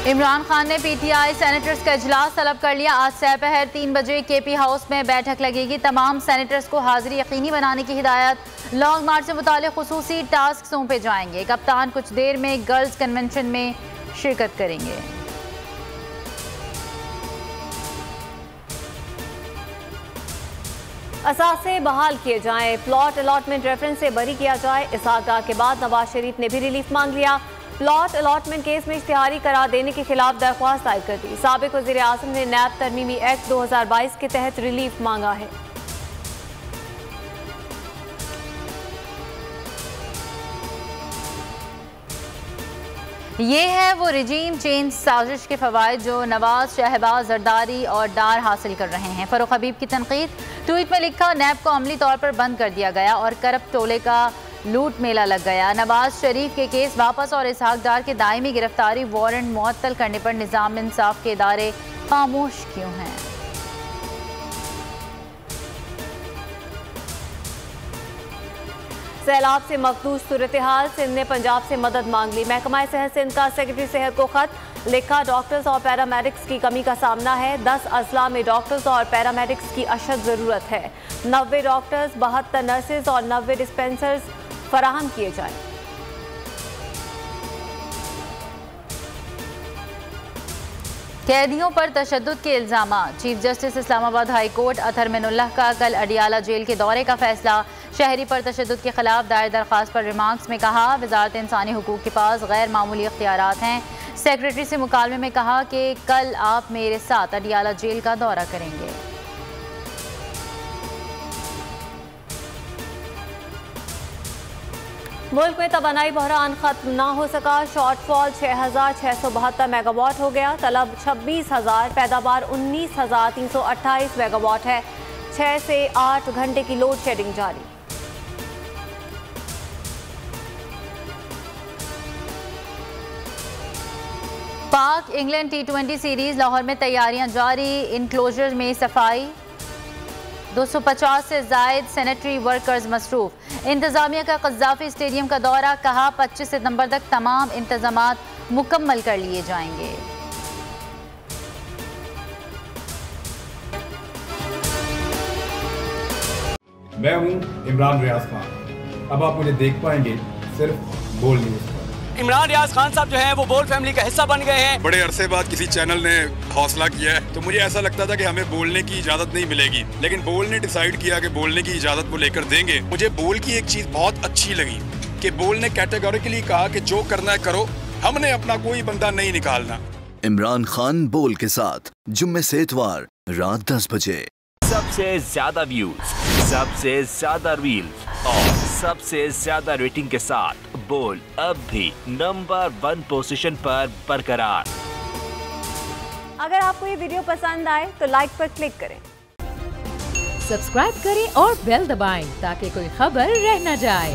इमरान खान ने PTI senators का इजलास तलब कर लिया। आज दोपहर 3 बजे केपी हाउस में बैठक लगेगी। तमाम सेनेटर्स को हाजिरी यकीनी बनाने की हिदायत। लॉन्ग मार्च से मुतालिक खुसूसी टास्क सौंपे जाएंगे। कप्तान कुछ देर में गर्ल्स कन्वेंशन में शिरकत करेंगे। असासे बहाल किए जाएं, प्लॉट अलॉटमेंट रेफरेंस से बरी किया जाए। इसहाक के बाद नवाज शरीफ ने भी रिलीफ मांग लिया। प्लॉट अलॉटमेंट केस में इश्तिहारी करार देने के खिलाफ दरख्वास्त दायर कर दी। साबिक वज़ीर आज़म ने नैब तरमीमी एक्ट 2022 के तहत रिलीफ मांगा है। ये है वो रिजीम चेंज साजिश के फवायद जो नवाज, शहबाज, जरदारी और डार हासिल कर रहे हैं। फरूख हबीब की तनकीद। ट्वीट में लिखा, नैब को अमली तौर पर बंद कर दिया गया और करप्ट टोले का लूट मेला लग गया। नवाज शरीफ के केस वापस और इसहाक डार के दायमी गिरफ्तारी वारंट मुअत्तल करने पर निज़ाम इंसाफ के इदारे खामोश क्यों हैं? सैलाब से मखदूश सूरत हाल, सिंध ने पंजाब से मदद मांग ली। महकमा सेहत सिंध का सेक्रेटरी सेहत को खत लिखा, डॉक्टर्स और पैरामेडिक्स की कमी का सामना है। 10 अजला में डॉक्टर्स और पैरामेडिक्स की अशद ज़रूरत है। 90 डॉक्टर्स, 72 नर्सेज और 90 डिस्पेंसर्स फराहम किए जाए। कैदियों पर तशद्दुद के इल्जाम। Chief justice Islamabad high court Athar Minallah का कल अडियाला जेल के दौरे का फैसला। शहरी पर तशद्दुद के खिलाफ दायर दरख्वास्त पर रिमार्क्स में कहा, वजारत इंसानी हुकूक के पास गैर मामूली इख्तियारात हैं। सेक्रेटरी से मुकालमे में कहा कि कल आप मेरे साथ अडियाला जेल का दौरा करेंगे। मुल्क में तवानाई बहरान खत्म ना हो सका। शॉर्टफॉल 6,672 मेगावाट हो गया। तलब 26,000, पैदावार 19,328 मेगावाट है। 6 से 8 घंटे की लोड शेडिंग जारी। पाक इंग्लैंड T20 सीरीज लाहौर में तैयारियां जारी। इनक्लोजर में सफाई। 250 से जायद सैनिटरी वर्कर्स मसरूफ। इंतजामिया का कज़ाफी स्टेडियम का दौरा, कहा 25 सितंबर तक तमाम इंतजामात मुकम्मल कर लिए जाएंगे। मैं हूं इमरान रियाज खान। अब आप मुझे देख पाएंगे सिर्फ बोल न्यूज़ पर। इमरान रियाज खान साहब जो हैं वो बोल फैमिली का हिस्सा बन गए हैं। बड़े अरसे बाद किसी चैनल ने हौसला किया है, तो मुझे ऐसा लगता था कि हमें बोलने की इजाजत नहीं मिलेगी, लेकिन बोल ने डिसाइड किया कि बोलने की इजाजत वो लेकर देंगे। मुझे बोल की एक चीज बहुत अच्छी लगी कि बोल ने कैटेगोरिकली कहा कि जो करना है करो, हमने अपना कोई बंदा नहीं निकालना। इमरान खान बोल के साथ जुम्मे से इतवार रात 10 बजे। सबसे ज्यादा व्यूज, सबसे ज्यादा रील्स और सबसे ज्यादा रेटिंग के साथ बोल अब भी नंबर 1 पोजीशन पर बरकरार। अगर आपको ये वीडियो पसंद आए तो लाइक पर क्लिक करें, सब्सक्राइब करें और बेल दबाएं ताकि कोई खबर रह न जाए।